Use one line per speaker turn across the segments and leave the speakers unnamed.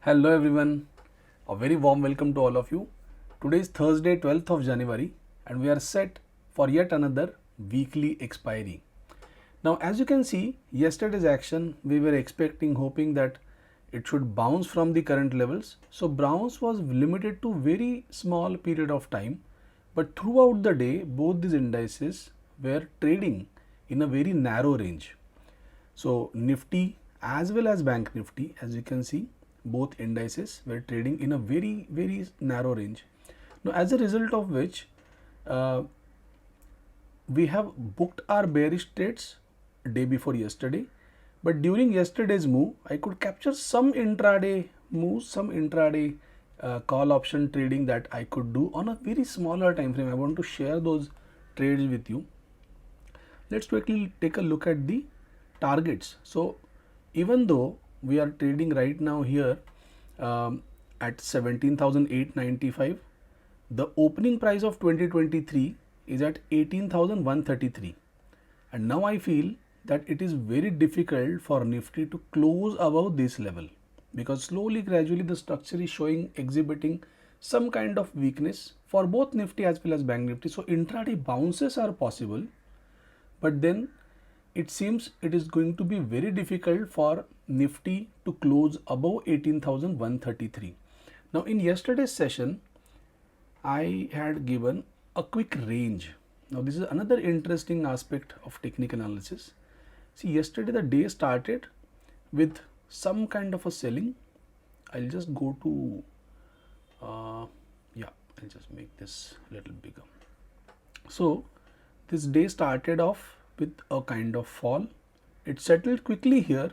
Hello everyone, a very warm welcome to all of you. Today is Thursday 12th of January and we are set for yet another weekly expiry. Now as you can see, yesterday's action we were expecting, hoping that it should bounce from the current levels. So bounce was limited to very small period of time, but throughout the day both these indices were trading in a very narrow range. So Nifty as well as Bank Nifty, as you can see, both indices were trading in a very narrow range. Now as a result of which uh, we have booked our bearish trades day before yesterday, but during yesterday's move I could capture some intraday moves, some intraday call option trading that I could do on a very smaller time frame. I want to share those trades with you. Let's quickly take a look at the targets. So even though we are trading right now here at 17,895, the opening price of 2023 is at 18,133, and now I feel that it is very difficult for Nifty to close above this level, because slowly gradually the structure is showing, exhibiting some kind of weakness for both Nifty as well as Bank Nifty. So intraday bounces are possible, but then it seems it is going to be very difficult for Nifty to close above 18,133. Now in yesterday's session I had given a quick range. Now this is another interesting aspect of technical analysis. See, yesterday the day started with some kind of a selling. I'll just go to I'll just make this a little bigger. So this day started off with a kind of fall. It settled quickly here,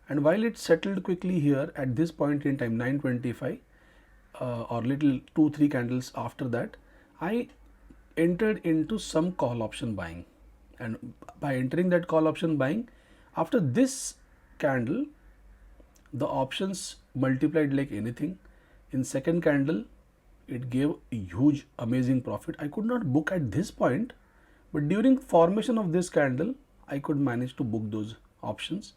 and while it settled quickly here at this point in time, 9:25 or little 2-3 candles after that, I entered into some call option buying, and by entering that call option buying, after this candle the options multiplied like anything. In second candle it gave a huge amazing profit. I could not book at this point, but during formation of this candle I could manage to book those options.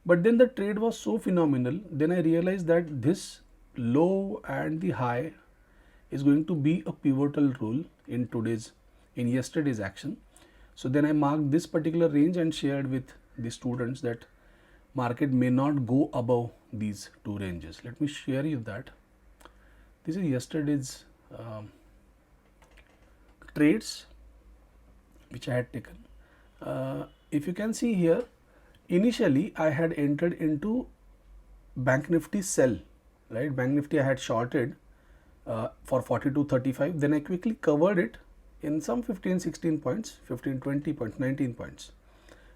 But then the trade was so phenomenal, then I realized that this low and the high is going to be a pivotal role in yesterday's action. So then I marked this particular range and shared with the students that market may not go above these two ranges. Let me share you that. This is yesterday's trades which I had taken. If you can see here, initially I had entered into Bank Nifty sell, right? Bank Nifty I had shorted for 42.35, then I quickly covered it in some 15-16 points, 15-20 points, 19 points,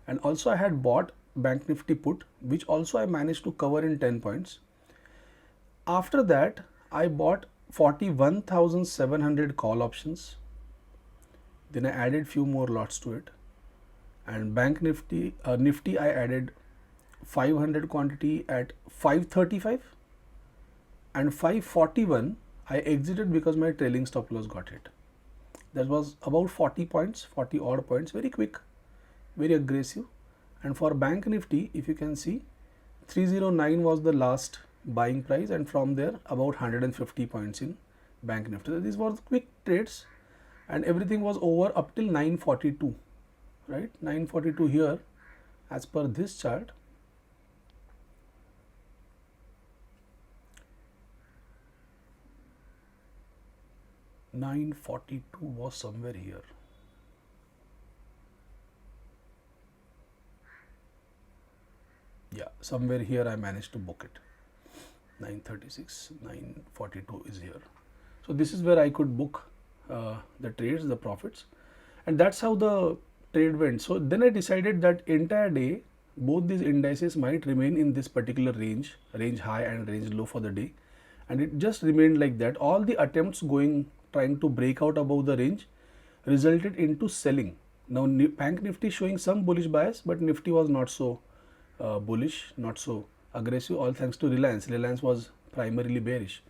and also I had bought Bank Nifty put, which also I managed to cover in 10 points. After that I bought 41,700 call options, then I added few more lots to it, and Bank Nifty Nifty I added 500 quantity at 535, and 541 I exited because my trailing stop loss got hit. That was about 40 points, 40 odd points, very quick, very aggressive. And for Bank Nifty, if you can see, 309 was the last buying price, and from there about 150 points in Bank Nifty. So these were quick trades, and everything was over up till 942, right? 942 here as per this chart. $942 was somewhere here. Yeah, somewhere here I managed to book it. 936, 942 is here. So this is where I could book the trades, the profits, and that's how the trade went. So then I decided that entire day both these indices might remain in this particular range high and range low for the day, and it just remained like that. All the attempts trying to break out above the range resulted into selling. Now Bank Nifty showing some bullish bias, but Nifty was not so bullish, not so aggressive, all thanks to Reliance. Reliance was primarily bearish.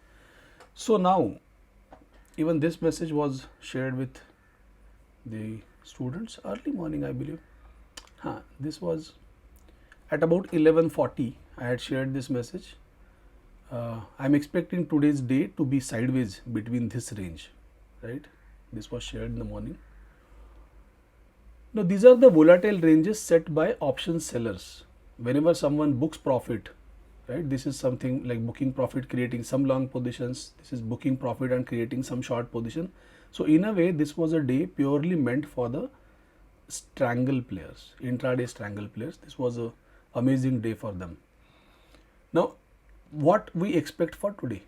So now even this message was shared with the students early morning, I believe. This was at about 11:40. I had shared this message. I'm expecting today's day to be sideways between this range, right? This was shared in the morning. Now these are the volatile ranges set by option sellers. Whenever someone books profit, right? This is something like booking profit, creating some long positions. This is booking profit and creating some short position. So in a way, this was a day purely meant for the strangle players, intraday strangle players. This was a amazing day for them. Now, what we expect for today?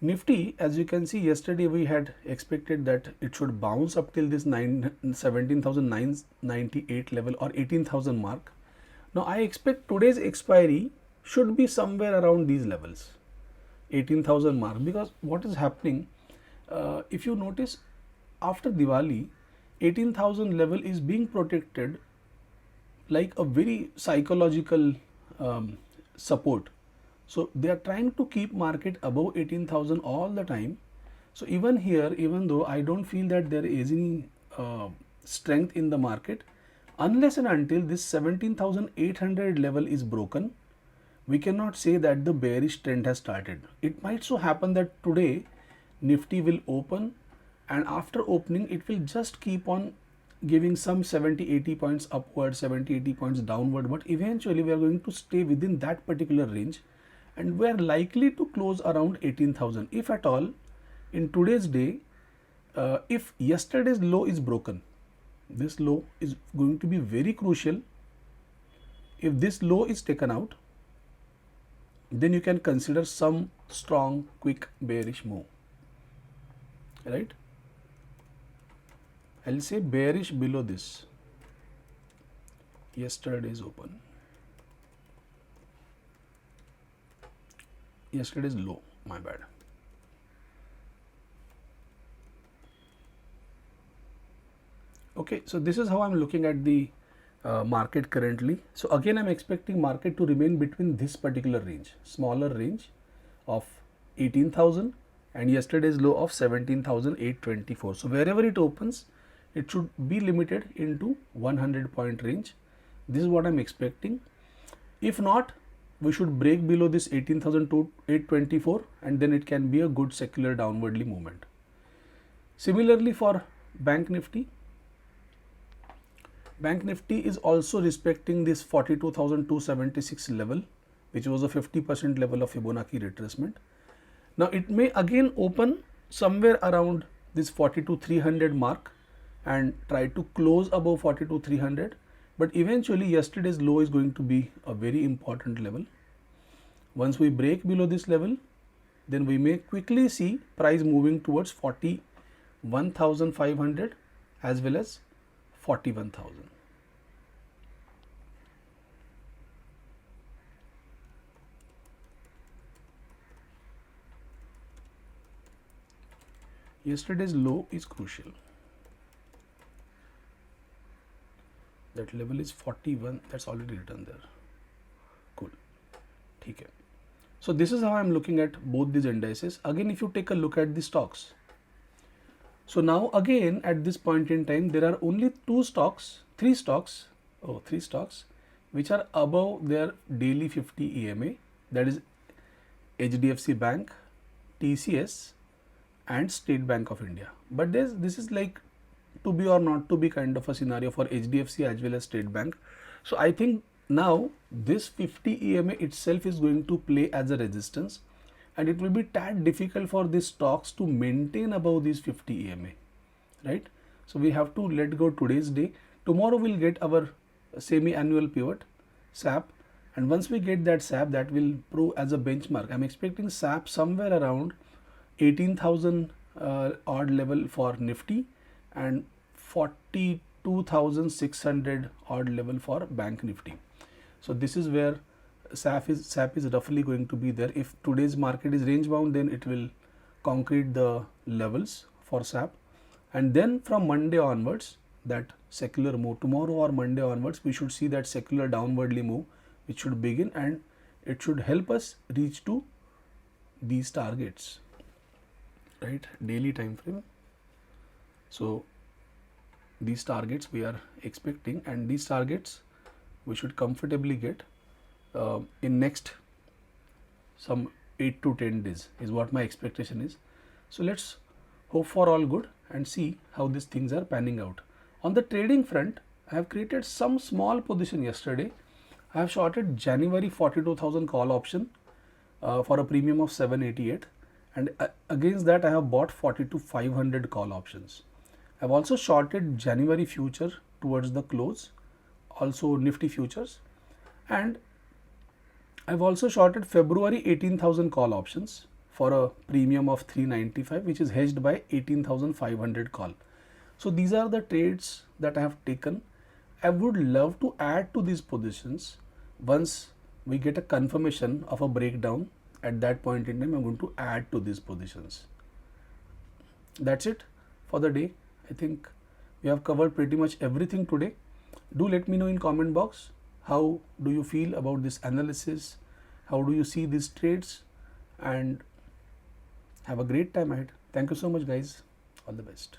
Nifty, as you can see, yesterday we had expected that it should bounce up till this 17,998 level or 18,000 mark. Now I expect today's expiry should be somewhere around these levels, 18,000 mark, because what is happening, if you notice, after Diwali, 18,000 level is being protected like a very psychological support. So they are trying to keep market above 18,000 all the time. So even here, even though I don't feel that there is any strength in the market, unless and until this 17,800 level is broken, we cannot say that the bearish trend has started. It might so happen that today Nifty will open, and after opening it will just keep on giving some 70-80 points upward, 70-80 points downward, but eventually we are going to stay within that particular range, and we are likely to close around 18,000 if at all in today's day. If yesterday's low is broken, this low is going to be very crucial. If this low is taken out, then you can consider some strong quick bearish move, right? I'll say bearish below this yesterday's open, yesterday's low, my bad. Okay, so this is how I'm looking at the market currently. So again, I'm expecting market to remain between this particular range, smaller range of 18,000 and yesterday's low of 17,824. So wherever it opens, it should be limited into 100-point range. This is what I'm expecting. If not, we should break below this 18,824, and then it can be a good secular downwardly movement. Similarly for Bank Nifty, Bank Nifty is also respecting this 42,276 level, which was a 50% level of Fibonacci retracement. Now it may again open somewhere around this 42,300 mark and try to close above 42,300, but eventually yesterday's low is going to be a very important level. Once we break below this level, then we may quickly see price moving towards 41,500 as well as 41,000. Yesterday's low is crucial. That level is 41. That's already written there. Cool. Okay. So this is how I'm looking at both these indices. Again, if you take a look at the stocks. So now again at this point in time, there are only three stocks, which are above their daily 50 EMA. That is HDFC Bank, TCS, and State Bank of India. But this is like to be or not to be kind of a scenario for HDFC as well as State Bank. So I think now this 50 EMA itself is going to play as a resistance, and it will be tad difficult for these stocks to maintain above these 50 EMA, right? So we have to let go today's day. Tomorrow we'll get our semi-annual pivot, SAP, and once we get that SAP, that will prove as a benchmark. I'm expecting SAP somewhere around 18,000 odd level for Nifty and 42,600 odd level for Bank Nifty. So this is where SAP is roughly going to be there. If today's market is range bound, then it will concrete the levels for SAP, and then from Monday onwards, that secular move, tomorrow or Monday onwards, we should see that secular downwardly move which should begin, and it should help us reach to these targets, right? Daily time frame. So these targets we are expecting, and these targets we should comfortably get in next some 8 to 10 days is what my expectation is. So let's hope for all good and see how these things are panning out. On the trading front, I have created some small position yesterday. I have shorted January 42,000 call option for a premium of 788, and against that I have bought 42,500 call options. I have also shorted January future towards the close, also Nifty futures, and I've also shorted February 18,000 call options for a premium of 395, which is hedged by 18,500 call. So these are the trades that I have taken. I would love to add to these positions once we get a confirmation of a breakdown. At that point in time, I'm going to add to these positions. That's it for the day. I think we have covered pretty much everything today. Do let me know in comment box, how do you feel about this analysis? How do you see these trades? And have a great time ahead. Thank you so much, guys. All the best.